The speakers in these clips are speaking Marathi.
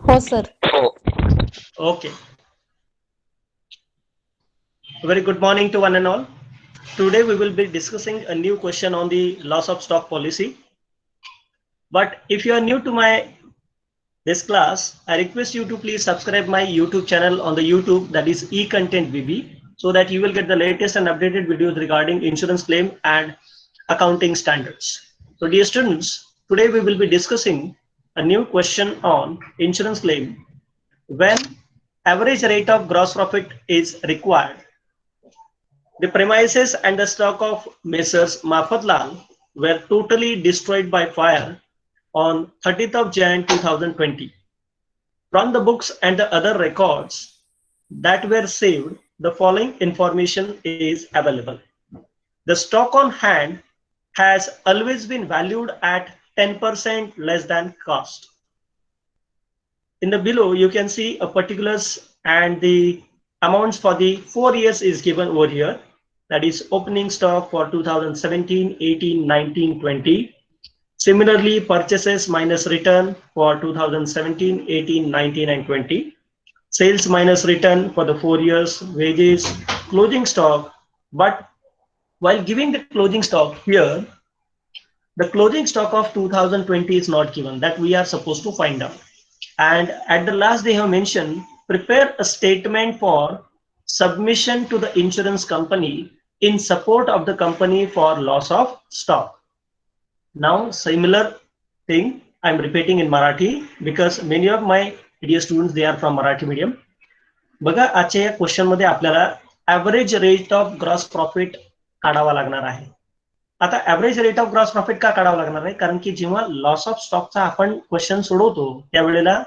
हो sir. Okay. Very good morning to one and all. Today we will be discussing a new question on the loss of stock policy. But if you are new to this class, I request you to please subscribe my YouTube channel on the YouTube, that is eContent VB, so that you will get the latest and updated videos regarding insurance claim and accounting standards. So dear students, today we will be discussing a new question on insurance claim. When average rate of gross profit is required, the premises and the stock of Messrs. Mafatlal were totally destroyed by fire on 30th of Jan 2020. From the books and the other records that were saved, the following information is available. The stock on hand has always been valued at 10% less than cost. In the below, you can see a particulars and the amounts for the 4 years is given over here. That is opening stock for 2017, 18, 19, 20. Similarly, purchases minus return for 2017, 18, 19, and 20. Sales minus return for the 4 years, wages, closing stock. But while giving the closing stock here, the closing stock of 2020 is not given, that we are supposed to find out. And at the last, they have mentioned, prepare a statement for submission to the insurance company in support of the company for loss of stock. Now, similar thing I'm repeating in Marathi because many of my dear students, they are from Marathi medium. बघा आजच्या या क्वेश्चन मध्ये आपल्याला average rate of gross profit काढावा लागणार आहे. आता average rate of gross profit का काढावा लागणार आहे, कारण की जेव्हा लॉस ऑफ स्टॉकचा आपण क्वेश्चन सोडवतो त्यावेळेला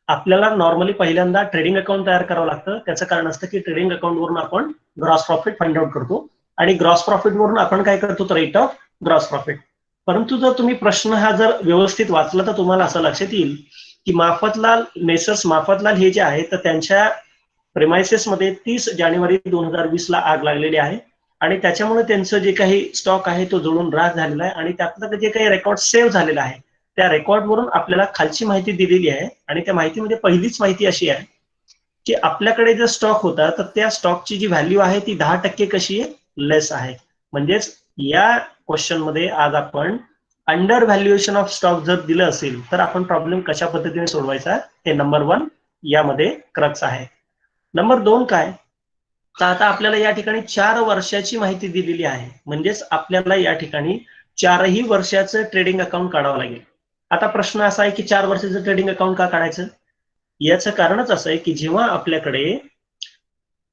आपल्याला नॉर्मली पहिल्यांदा ट्रेडिंग अकाउंट तयार करावं लागतं. त्याचं कारण असतं की ट्रेडिंग अकाउंट वरून आपण ग्रॉस प्रॉफिट फाइंड आउट करतो आणि ग्रॉस प्रॉफिट वरून आपण काय करतो, तर रेट ऑफ ग्रॉस प्रॉफिट. परंतु जर तुम्ही प्रश्न हा जर व्यवस्थित वाचला तर तुम्हाला असं लक्षात येईल की माफतलाल मेसर्स माफतलाल हे जे आहे तर त्यांच्या प्रेमायसेस मध्ये 30 जानेवारी 2020 ला आग लागलेली आहे आणि त्याच्यामुळे त्यांचं जे काही स्टॉक आहे तो जळून राख झालेला आहे आणि त्यातलं जे काही रेकॉर्ड सेव्ह झालेला आहे त्या रेकॉर्ड वरून आपल्याला खालची माहिती दिलेली आहे. आणि त्या माहितीमध्ये पहिलीच माहिती अशी आहे की आपल्याकडे जर स्टॉक होता तर त्या स्टॉकची जी व्हॅल्यू आहे ती 10% कशी आहे, लेस आहे. म्हणजेच या क्वेश्चन मध्ये आज आपण अंडर व्हॅल्युएशन ऑफ स्टॉक जर दिलं असेल तर आपण प्रॉब्लेम कशा पद्धतीने सोडवायचा हे नंबर 1 यामध्ये क्रक्स आहे. नंबर 2 काय, तर आता आपल्याला या ठिकाणी 4 वर्षाची माहिती दिलेली आहे. म्हणजेच आपल्याला या ठिकाणी 4ही वर्षाचं ट्रेडिंग अकाउंट काढावं लागेल. आता प्रश्न असा आहे की 4 वर्षाचं ट्रेडिंग अकाउंट का काढायचं, याचं कारणच असं आहे की जेव्हा आपल्याकडे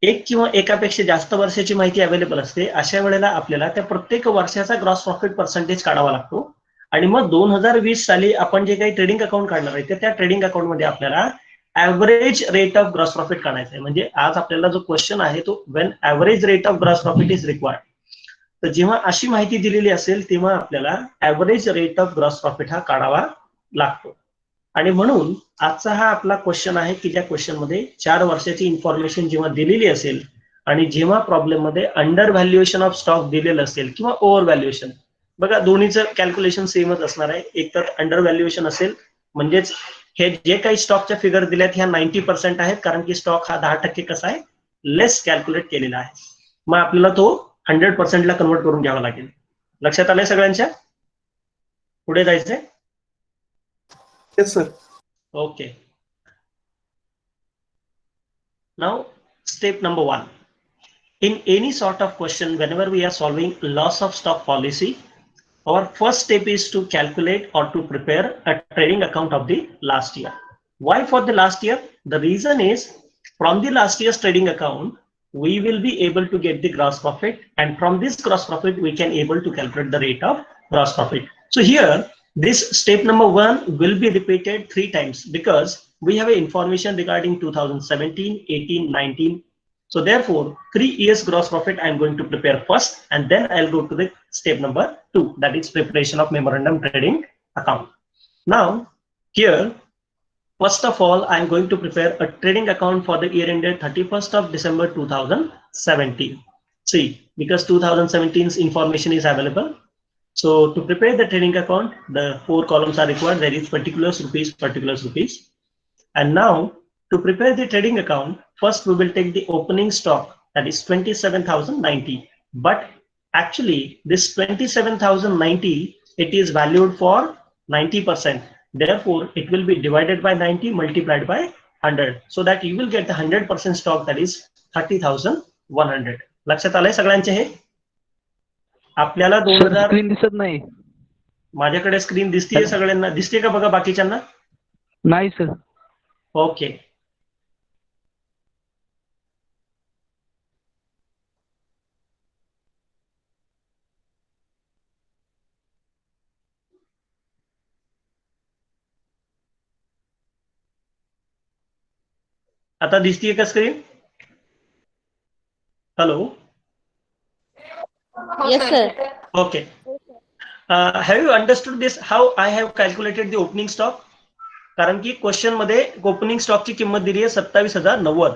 एक किंवा एकापेक्षा जास्त वर्षाची माहिती अवेलेबल असते अशा वेळेला आपल्याला त्या प्रत्येक वर्षाचा ग्रॉस प्रॉफिट पर्सेंटेज काढावा लागतो. आणि मग 2020 साली आपण जे काही ट्रेडिंग अकाउंट काढणार आहे त्या ट्रेडिंग अकाउंट मध्ये आपल्याला average rate of gross profit काढायचा आहे. म्हणजे आज आपल्याला जो क्वेश्चन आहे तो when average rate of gross profit is required, तर जेव्हा अशी माहिती दिलेली असेल तेव्हा आपल्याला average rate of gross profit हा काढावा लागतो. आणि म्हणून आजचा हा आपला क्वेश्चन आहे की ज्या क्वेश्चन मध्ये 4 वर्षाची इन्फॉर्मेशन जेव्हा दिलेली असेल आणि जेव्हा प्रॉब्लेम मध्ये अंडर व्हॅल्युएशन ऑफ स्टॉक दिलेलं असेल किंवा ओव्हर व्हॅल्युएशन, बघा दोन्हीचं कॅल्क्युलेशन सेमच असणार आहे. एक तर अंडर व्हॅल्युएशन असेल म्हणजेच हे जे काही स्टॉकच्या फिगर दिल्यात ह्या 90% आहेत, कारण की स्टॉक हा 10% कसा आहे, लेस कॅल्क्युलेट केलेला आहे. मग आपल्याला तो 100% ला कन्वर्ट करून घ्यावा लागेल. लक्षात आलंय सगळ्यांच्या? पुढे जायचंय? Yes, sir. Okay. Now, step number 1. In any sort of question, whenever we are solving loss of stock policy, our first step is to calculate or to prepare a trading account of the last year. Why for the last year? The reason is from the last year's trading account, we will be able to get the gross profit, and from this gross profit, we can able to calculate the rate of gross profit. So here, this step number 1 will be repeated 3 times because we have a information regarding 2017, 18, 19. So therefore, 3 years gross profit I am going to prepare first, and then I'll go to the step number 2, that is preparation of memorandum trading account. Now, here, first of all, I am going to prepare a trading account for the year ended 31st of December 2017. See, because 2017's information is available. So to prepare the trading account, the 4 columns are required. There is particulars, rupees, particulars, rupees. And now to prepare the trading account, first we will take the opening stock, that is 27,090. But actually this 27,090, it is valued for 90%. Therefore it will be divided by 90 multiplied by 100, so that you will get the 100% stock, that is 30,100. लक्षात आलंय सगळ्यांचे हे? आपल्याला 2000 स्क्रीन दिसत नाही. माझ्याकडे स्क्रीन दिसतीये सगळ्यांना? दिसते का बघा बाकीच्यांना? नाही सर. ओके. आता दिसतीये का screen? Hello. Yes, sir. Okay. Have you understood this? How I have calculated the opening stock? कारण की क्वेश्चन मध्ये ओपनिंग स्टॉकची किंमत दिली आहे 27,090,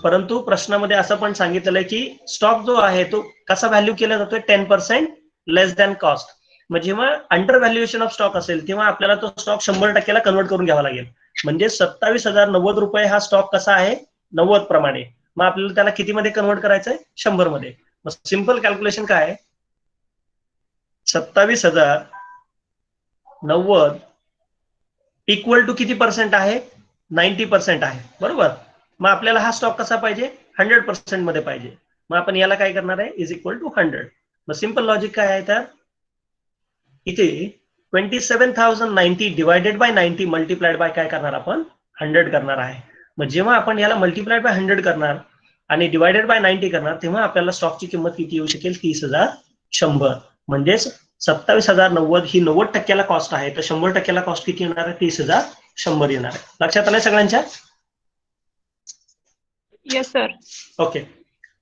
परंतु प्रश्नामध्ये असं पण सांगितलेलं आहे की स्टॉक जो आहे तो कसा व्हॅल्यू केला जातोय 10% लेस दॅन कॉस्ट. मग जेव्हा अंडर व्हॅल्युएशन ऑफ स्टॉक असेल तेव्हा आपल्याला तो स्टॉक 100%ला कन्वर्ट करून घ्यावा लागेल. म्हणजे 27,090 रुपये हा स्टॉक कसा आहे 90 प्रमाणे, मग आपल्याला त्याला किती मध्ये कन्वर्ट करायचंय? 100 मध्ये. मग सिंपल कॅल्क्युलेशन काय आहे? 27,090 इक्वल टू किती पर्सेंट आहे? 90% आहे, बरोबर. मग आपल्याला हा स्टॉक कसा पाहिजे? 100% मध्ये पाहिजे. मग आपण याला काय करणार आहे? Is equal to 100. मग सिंपल लॉजिक काय आहे? तर इथे 27,090 डिवायडेड बाय 90 मल्टिप्लाइड बाय काय करणार आपण? 100 करणार आहे. मग जेव्हा आपण याला मल्टिप्लाइड बाय 100 करणार आणि डिवायडेड बाय 90 करणार तेव्हा आपल्याला स्टॉकची किंमत किती येऊ शकेल? 30,100. म्हणजेच 27,090 ही 90%ला कॉस्ट आहे, तर 100%ला कॉस्ट किती येणार आहे? 30,100 येणार आहे. लक्षात आलंय सगळ्यांच्या? Yes, sir. Okay.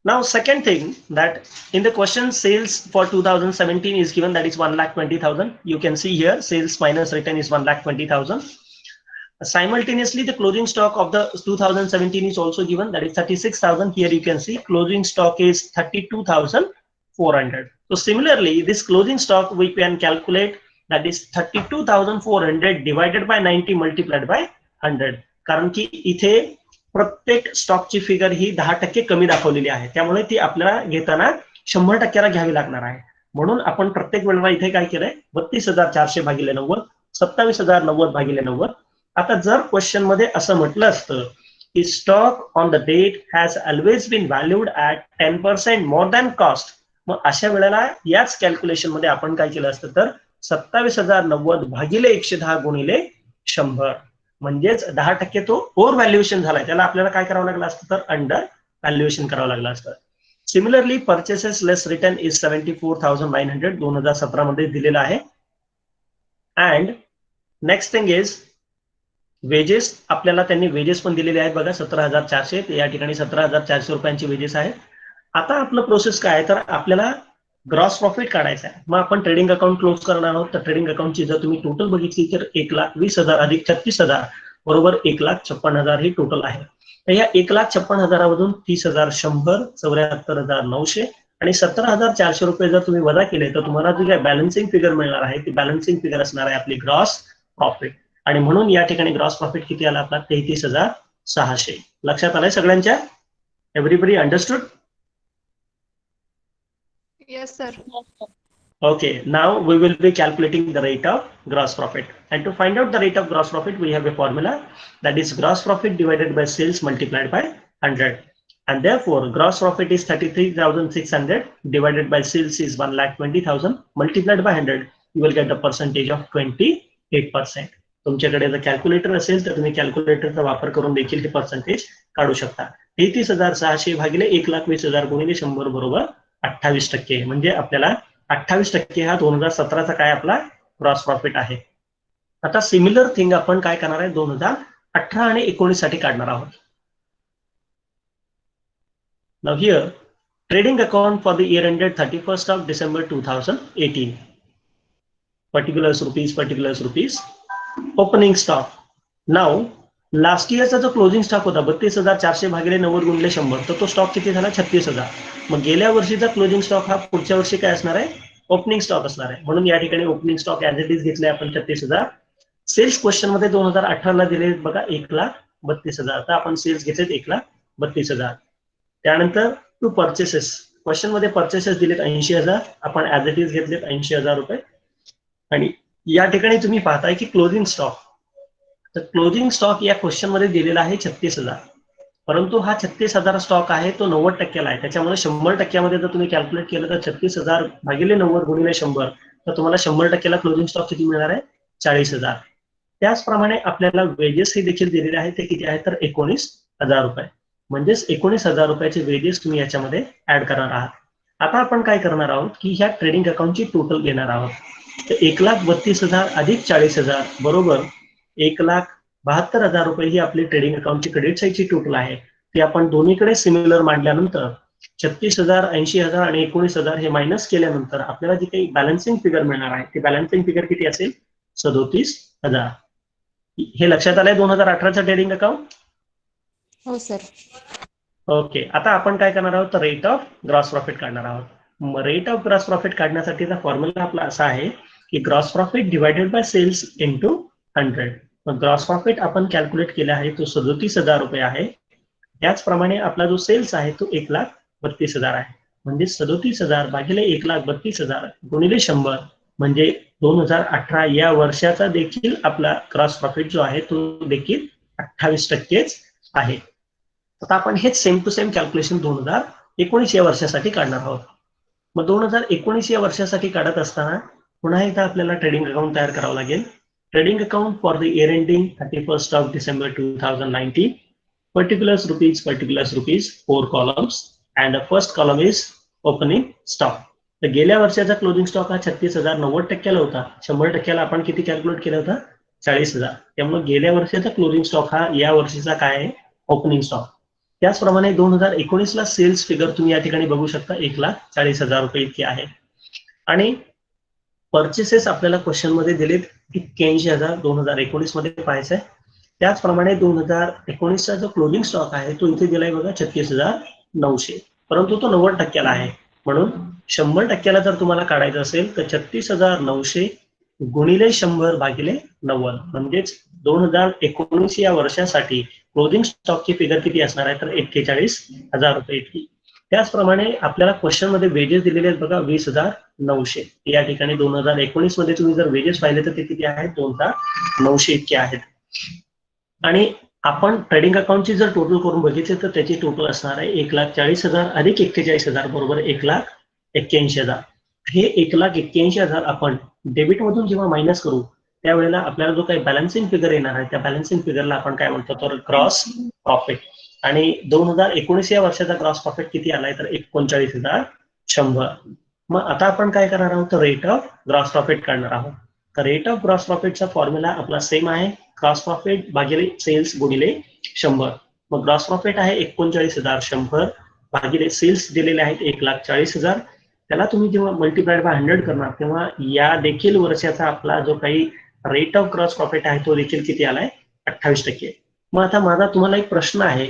Now second thing, that in the question sales for 2017 is given, that is 1,20,000. You can see here sales minus return is 1,20,000. Simultaneously the closing stock of the 2017 is also given, that is 36,000. Here you can see closing stock is 32,400. So similarly this closing stock we can calculate, that is 32,400 divided by 90 multiplied by 100. कारण की इथे प्रत्येक स्टॉकची फिगर ही 10% कमी दाखवलेली आहे, त्यामुळे ती आपल्याला घेताना 100%ला घ्यावी लागणार आहे. म्हणून आपण प्रत्येक वेळेला इथे काय केलंय? 32,400 भागिले 90, 27,090 भागिले 90. आता जर क्वेश्चन मध्ये असं म्हटलं असतं की stock on the date has always been valued at 10% more than cost, मग अशा वेळेला याच कॅल्क्युलेशन मध्ये आपण काय केलं असतं? तर 27,090 भागिले 110 गुणिले 100, म्हणजेच 10% तो ओव्हर व्हॅल्युएशन झालाय, त्याला आपल्याला काय करावं लागलं असतं? तर अंडर व्हॅल्युएशन करावं लागलं असतं. Similarly purchases less return is 74,900, 2017 मध्ये दिलेला आहे. And next thing is wedges. आपल्याला त्यांनी वेजेस पण दिलेले आहेत बघा, 17,400. या ठिकाणी 17,400 रुपयांची वेजेस आहेत. आता आपलं प्रोसेस काय आहे? तर आपल्याला ग्रॉस प्रॉफिट काढायचा आहे. मग आपण ट्रेडिंग अकाउंट क्लोज करणार आहोत. तर ट्रेडिंग अकाउंटची जर तुम्ही टोटल बघितली तर 1,20,000 अधिक 36,000 बरोबर 1,56,000 ही टोटल आहे. तर या 1,56,000 मधून 30,100, 74,900 आणि 17,400 रुपये जर तुम्ही वजा केले तर तुम्हाला जी काय बॅलन्सिंग फिगर मिळणार आहे ती बॅलन्सिंग फिगर असणार आहे आपली ग्रॉस प्रॉफिट. आणि म्हणून या ठिकाणी ग्रॉस प्रॉफिट किती आला आपला? 33,600. लक्षात आलंय सगळ्यांच्या? Everybody understood? Yes, sir. Okay, now we will be calculating the rate of gross profit, and to find out the rate of gross profit we have a formula, that is gross profit divided by sales multiplied by 100, and therefore gross profit is 33,600 divided by sales is 1,20,000 multiplied by 100. You will get the percentage of 28%. तुमच्याकडे जर कॅल्क्युलेटर असेल तर तुम्ही कॅल्क्युलेटरचा वापर करून देखील हे पर्सेंटेज काढू शकता. 33,600 भागिले 1,20,000 गुणिले 100 बरोबर 28%. म्हणजे आपल्याला 28% हा 2017चा काय आपला ग्रॉस प्रॉफिट आहे. आता सिमिलर थिंग आपण काय करणार आहे? 2018 आणि 19 साठी काढणार आहोत. Now here trading account for the year ended 31st of December 2018. Particulars rupees. Opening stock. Now last इयरचा जो क्लोजिंग स्टॉक होता 32,400 भागिले 90 गुणिले 100, तर तो स्टॉक किती झाला? 36,000. मग गेल्या वर्षीचा क्लोजिंग स्टॉक हा पुढच्या वर्षी काय असणार आहे? ओपनिंग स्टॉक असणार आहे. म्हणून या ठिकाणी opening stock as it is घेतले आपण 36,000. सेल्स क्वेश्चन मध्ये 2018 ला दिले बघा 1,00,000. 1,32,000. तर आपण सेल्स घेतलेत 1,32,000. त्यानंतर टू परचेसेस, क्वेश्चन मध्ये परचेसेस दिलेत 80,000, आपण ऍज इट इज घेतलेत 80,000 रुपये. आणि या ठिकाणी तुम्ही पाहताय की क्लोजिंग स्टॉक, तर क्लोजिंग स्टॉक या क्वेश्चन मध्ये दिलेला आहे 36,000, परंतु हा 36,000 स्टॉक आहे तो 90%ला आहे. त्याच्यामुळे 100%मध्ये जर तुम्ही कॅल्क्युलेट केलं तर 36,000 भागिले 90 गुणिले 100, तर तुम्हाला 100%ला क्लोजिंग स्टॉक किती मिळणार आहे? 40,000. त्याचप्रमाणे आपल्याला वेजेस हे देखील दिलेले आहेत, ते किती आहे तर 19,000 रुपये. म्हणजेच 19,000 रुपयाचे वेजेस तुम्ही याच्यामध्ये ऍड करणार आहात. आता आपण काय करणार आहोत की ह्या ट्रेडिंग अकाउंटची टोटल घेणार आहोत. तर 1,32,000 अधिक 40,000 बरोबर 1,72,000 रुपये ही आपली ट्रेडिंग अकाउंटची क्रेडिट साईडची टोटल आहे. ती आपण दोन्हीकडे सिमिलर मांडल्यानंतर 36,000, 80,000 आणि 19,000 हे मायनस केल्यानंतर आपल्याला जी काही बॅलन्सिंग फिगर मिळणार आहे ती बॅलन्सिंग फिगर किती असेल? 37,000. हे लक्षात आलंय 2018चं ट्रेडिंग अकाउंट? हो सर. ओके, आता आपण काय करणार आहोत तर रेट ऑफ ग्रॉस प्रॉफिट काढणार आहोत. रेट ऑफ ग्रॉस प्रॉफिट काढण्यासाठीचा फॉर्म्युला आपला असा आहे की gross profit divided by sales into 100. मग ग्रॉस प्रॉफिट आपण कॅल्क्युलेट केला आहे तो 37,000 रुपये आहे. त्याचप्रमाणे आपला जो सेल्स आहे तो 1,32,000 आहे. म्हणजे 37,000 भागिले 1,32,000 गुणिले 100 म्हणजे 2018 या वर्षाचा देखील आपला ग्रॉस प्रॉफिट जो आहे तो देखील 28% आहे. आता आपण हेच सेम टू सेम कॅल्क्युलेशन 2019 या वर्षासाठी काढणार आहोत. मग 2019 या वर्षासाठी काढत असताना पुन्हा एकदा आपल्याला ट्रेडिंग अकाउंट तयार करावं लागेल. Trading account for the year ending 31st of December 2019, particulars rupees, 4 columns, and the first column is opening stock. तर गेल्या वर्षाचा क्लोजिंग स्टॉक हा 36,000 90%ला होता. 100%ला आपण किती कॅल्क्युलेट केला होता? 40,000. त्यामुळे गेल्या वर्षाचा क्लोजिंग स्टॉक हा या वर्षीचा काय आहे? Opening stock. त्याचप्रमाणे 2019ला सेल्स फिगर तुम्ही या ठिकाणी बघू शकता 1,40,000 रुपये इतकी आहे. आणि परचेसेस आपल्याला क्वेश्चन मध्ये दिलेत 81,000 2019 मध्ये पाहायचं आहे. त्याचप्रमाणे 2019चा जो क्लोजिंग स्टॉक आहे तो इथे दिलाय बघा 36,900, परंतु तो 90%ला आहे. म्हणून 100%ला जर तुम्हाला काढायचं असेल तर 36,900 गुणिले 100 भागिले 90 म्हणजेच 2019 या वर्षासाठी क्लोजिंग स्टॉकची फिगर किती असणार आहे तर 41,000 रुपये इतकी. त्याचप्रमाणे आपल्याला क्वेश्चन मध्ये वेजेस दिलेले आहेत बघा 20,900. या ठिकाणी 2019 मध्ये तुम्ही जर वेजेस पाहिले तर ते किती आहेत? 2,900 इतके आहेत. आणि आपण ट्रेडिंग अकाउंटची जर टोटल करून बघितले तर त्याची टोटल असणार आहे 1,40,000 अधिक 41,000 बरोबर 1,81,000. हे 1,81,000 आपण डेबिट मधून जेव्हा मायनस करू त्यावेळेला आपल्याला जो काही बॅलन्सिंग फिगर येणार आहे त्या बॅलन्सिंग फिगरला आपण काय म्हणतो तर ग्रॉस प्रॉफिट. आणि 2019 या वर्षाचा ग्रॉस प्रॉफिट किती आलाय तर 39,100. मग आता आपण काय करणार आहोत तर रेट ऑफ ग्रॉस प्रॉफिट काढणार आहोत. तर रेट ऑफ ग्रॉस प्रॉफिटचा फॉर्म्युला आपला सेम आहे, ग्रॉस प्रॉफिट भागिले सेल्स गुणिले 100. मग ग्रॉस प्रॉफिट आहे 39,100 भागिले सेल्स दिलेले आहेत 1,40,000. त्याला तुम्ही जेव्हा मल्टिप्लाइड बाय 100 करणार तेव्हा या देखील वर्षाचा आपला जो काही रेट ऑफ ग्रॉस प्रॉफिट आहे तो देखील किती आलाय? 28%. मग आता माझा तुम्हाला एक प्रश्न आहे,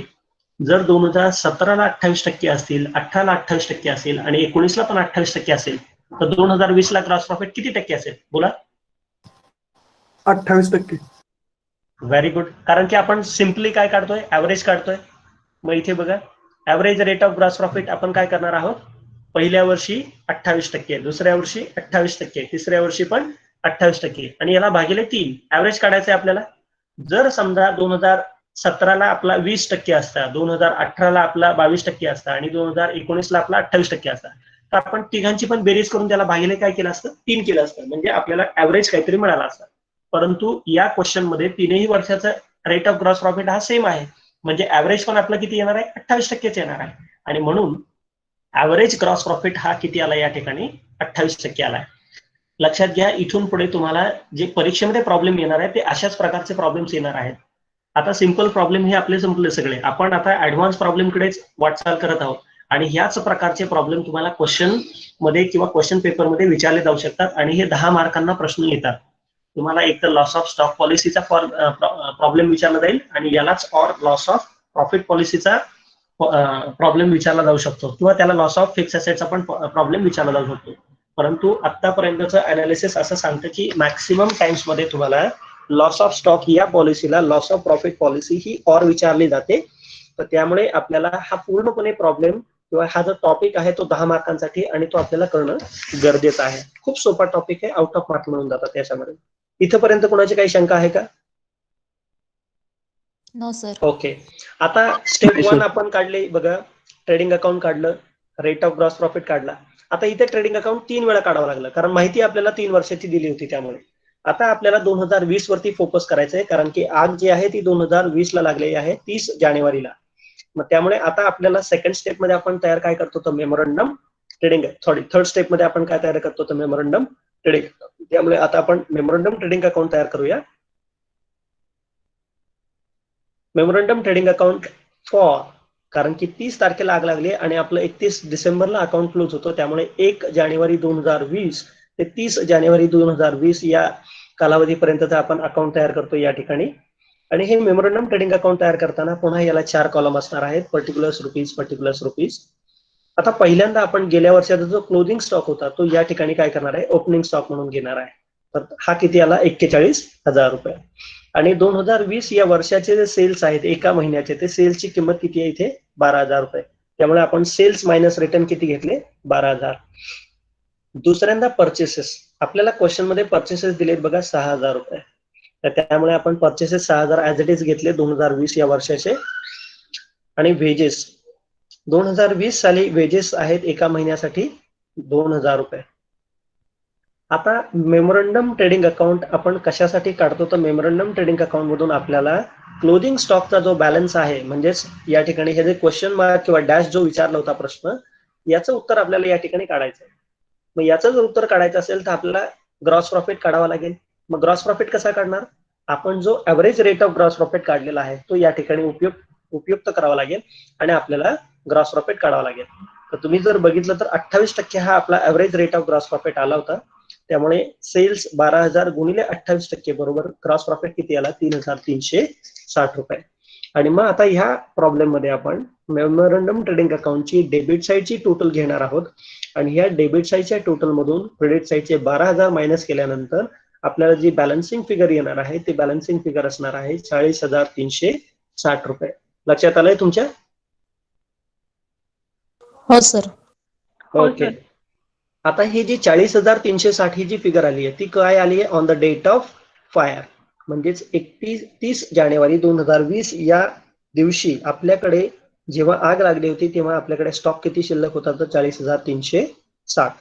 जर 2017ला 28% असतील, 18ला 28% असेल आणि 19ला पण 28% असेल तर 2020ला ग्रॉस प्रॉफिट किती टक्के असेल? बोला. 28%. Very good. कारण की आपण सिम्पली काय काढतोय? ऍव्हरेज काढतोय. मग इथे बघा average rate of gross profit आपण काय करणार आहोत? पहिल्या वर्षी 28%, दुसऱ्या वर्षी 28%, तिसऱ्या वर्षी पण 28% आणि याला भागिले 3 ऍव्हरेज काढायचं आहे आपल्याला. जर समजा 2017ला आपला 20% असता, 2018ला आपला 22% असता आणि 2019ला आपला 28% असता, तर आपण तिघांची पण बेरीज करून त्याला भागिले काय केलं असतं? 3 केलं असतं. म्हणजे आपल्याला ऍव्हरेज काहीतरी मिळाला असतं. परंतु या क्वेश्चन मध्ये तीनही वर्षाचा रेट ऑफ ग्रॉस प्रॉफिट हा सेम आहे. म्हणजे ऍव्हरेज पण आपला किती येणार आहे? 28%च येणार आहे. आणि म्हणून ऍव्हरेज ग्रॉस प्रॉफिट हा किती आला या ठिकाणी? 28% आलाय. लक्षात घ्या, इथून पुढे तुम्हाला जे परीक्षेमध्ये प्रॉब्लेम येणार आहे ते अशाच प्रकारचे प्रॉब्लेम्स येणार आहेत. आता सिंपल प्रॉब्लेम हे आपले संपले सगळे. आपण आता ऍडव्हान्स प्रॉब्लेमकडेच वाटचाल करत आहोत आणि ह्याच प्रकारचे प्रॉब्लेम तुम्हाला क्वेश्चन मध्ये किंवा क्वेश्चन पेपरमध्ये विचारले जाऊ शकतात आणि हे 10 मार्कांना प्रश्न येतात. तुम्हाला एक तर लॉस ऑफ स्टॉक पॉलिसीचा प्रॉब्लेम विचारला जाईल आणि यालाच ऑर लॉस ऑफ प्रॉफिट पॉलिसीचा प्रॉब्लेम विचारला जाऊ शकतो किंवा त्याला लॉस ऑफ फिक्स असेटचा पण प्रॉब्लेम विचारला जाऊ शकतो. परंतु आतापर्यंतचं अनालिसिस असं सांगतं की मॅक्सिमम टाइम्स मध्ये तुम्हाला लॉस ऑफ स्टॉक या पॉलिसीला लॉस ऑफ प्रॉफिट पॉलिसी ही और विचारली जाते. तर त्यामुळे आपल्याला हा पूर्णपणे प्रॉब्लेम किंवा हा जो टॉपिक आहे तो 10 मार्कांसाठी आणि तो आपल्याला करणं गरजेचं आहे. खूप सोपा टॉपिक आहे, आउट ऑफ मार्क मिळून जातात त्याच्यामध्ये. इथपर्यंत कोणाची काही शंका आहे का? No sir. ओके. आता स्टेप नाही, 1 sir. आपण काढले बघा. ट्रेडिंग अकाउंट काढलं, रेट ऑफ ग्रॉस प्रॉफिट काढला. आता इथे ट्रेडिंग अकाउंट 3 वेळा काढावं लागलं, कारण माहिती आपल्याला 3 वर्षाची दिली होती. त्यामुळे आता आपल्याला 2020 वरती फोकस करायचं आहे, कारण की आग जी आहे ती 2020 ला लागलेली आहे, 30 जानेवारीला. मग त्यामुळे आता आपल्याला सेकंड स्टेप मध्ये आपण तयार काय करतो तर मेमोरंडम ट्रेडिंग, थर्ड स्टेप मध्ये आपण काय तयार करतो तर मेमोरंडम ट्रेडिंग. त्यामुळे आता आपण मेमोरंडम ट्रेडिंग अकाउंट तयार करूया. मेमोरंडम ट्रेडिंग अकाउंट फॉर, कारण की 30 तारखेला आग लागली आणि आपलं 31 डिसेंबरला अकाउंट क्लोज होतं. त्यामुळे 1 जानेवारी 2020 ते 30 जानेवारी 2020 या कालावधीपर्यंतचा आपण अकाउंट तयार करतो या ठिकाणी. आणि हे मेमोरंडम ट्रेडिंग अकाउंट तयार करताना पुन्हा याला 4 कॉलम असणार आहेत, पर्टिक्युलर्स रुपीज. आता पहिल्यांदा आपण गेल्या वर्षाचा जो क्लोजिंग स्टॉक होता तो या ठिकाणी काय करणार आहे, ओपनिंग स्टॉक म्हणून घेणार आहे. तर हा किती आला, 41,000 रुपये. आणि 2020 या वर्षाचे जे सेल्स आहेत एका महिन्याचे, ते सेल्सची किंमत किती आहे इथे 12,000 रुपये. त्यामुळे आपण सेल्स मायनस रिटर्न किती घेतले, 12,000. दुसऱ्यांदा परचेसेस, आपल्याला क्वेश्चन मध्ये परचेसेस दिलेत बघा 6,000 रुपये. तर त्यामुळे आपण परचेसेस 6,000 ऍज इट इज घेतले 2020 या वर्षाचे. आणि वेजेस 2020 साली वेजेस आहेत एका महिन्यासाठी 2,000 रुपये. आता मेमोरंडम ट्रेडिंग अकाउंट आपण कशासाठी काढतो तर मेमोरंडम ट्रेडिंग अकाउंट मधून आपल्याला क्लोजिंग स्टॉकचा जो बॅलन्स आहे, म्हणजेच या ठिकाणी हे जे क्वेश्चन मार्क किंवा डॅश जो विचारला होता प्रश्न, याचं उत्तर आपल्याला या ठिकाणी काढायचं आहे. मग याचं जर उत्तर काढायचं असेल तर आपल्याला ग्रॉस प्रॉफिट काढावा लागेल. मग ग्रॉस प्रॉफिट कसा काढणार, आपण जो average rate of gross profit काढलेला आहे तो या ठिकाणी उपयुक्त करावा लागेल आणि आपल्याला ग्रॉस प्रॉफिट काढावा लागेल. तर तुम्ही जर बघितलं तर 28% हा आपला average rate of gross profit आला होता. त्यामुळे सेल्स 12,000 गुणिले 28% बरोबर ग्रॉस प्रॉफिट किती आला, 3,360 रुपये. आणि मग आता ह्या प्रॉब्लेम मध्ये आपण मेमोरंडम ट्रेडिंग अकाउंटची डेबिट साईडची टोटल घेणार आहोत. आणि ह्या डेबिट साईडच्या टोटल मधून क्रेडिट साईडचे 12,000 मायनस केल्यानंतर आपल्याला जी बॅलन्सिंग फिगर येणार आहे ती बॅलन्सिंग फिगर असणार आहे 40,360 रुपये. लक्षात आलंय तुमच्या? हो सर. ओके. आता ही जी 40,360 ही जी फिगर आली आहे ती काय आली आहे, on the date of fire, म्हणजेच 30 जानेवारी 2020 या दिवशी आपल्याकडे जेव्हा आग लागली होती तेव्हा आपल्याकडे स्टॉक किती शिल्लक होता तर 40,360.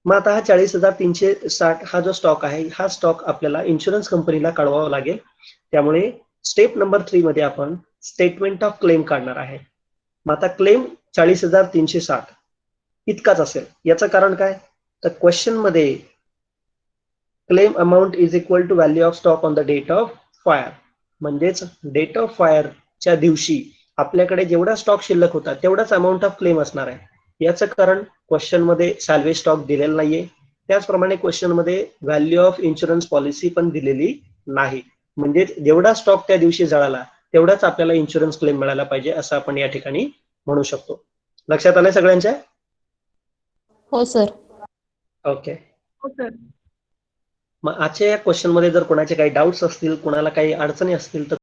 मग आता हा 40,360 हा जो स्टॉक आहे हा स्टॉक आपल्याला इन्शुरन्स कंपनीला कळवावा लागेल. त्यामुळे स्टेप नंबर 3 मध्ये आपण स्टेटमेंट ऑफ क्लेम काढणार आहे. मग आता क्लेम 40,360 इतकाच असेल. याचं कारण काय तर क्वेश्चन मध्ये claim amount is equal to value of stock on the date of fire, म्हणजेच डेट ऑफ फायरच्या दिवशी आपल्याकडे जेवढा स्टॉक शिल्लक होता तेवढाच अमाऊंट ऑफ क्लेम असणार आहे. याचं कारण क्वेश्चन मध्ये सॅल्वेज स्टॉक दिलेला नाहीये, त्याचप्रमाणे क्वेश्चन मध्ये व्हॅल्यू ऑफ इन्शुरन्स पॉलिसी पण दिलेली नाही. म्हणजे जेवढा स्टॉक त्या दिवशी जळाला तेवढाच आपल्याला इन्शुरन्स क्लेम मिळायला पाहिजे असं आपण या ठिकाणी म्हणू शकतो. लक्षात आलंय सगळ्यांच्या? हो सर. ओके. मग आजच्या या क्वेश्चन मध्ये जर कोणाचे काही डाऊट्स असतील, कोणाला काही अडचणी असतील तर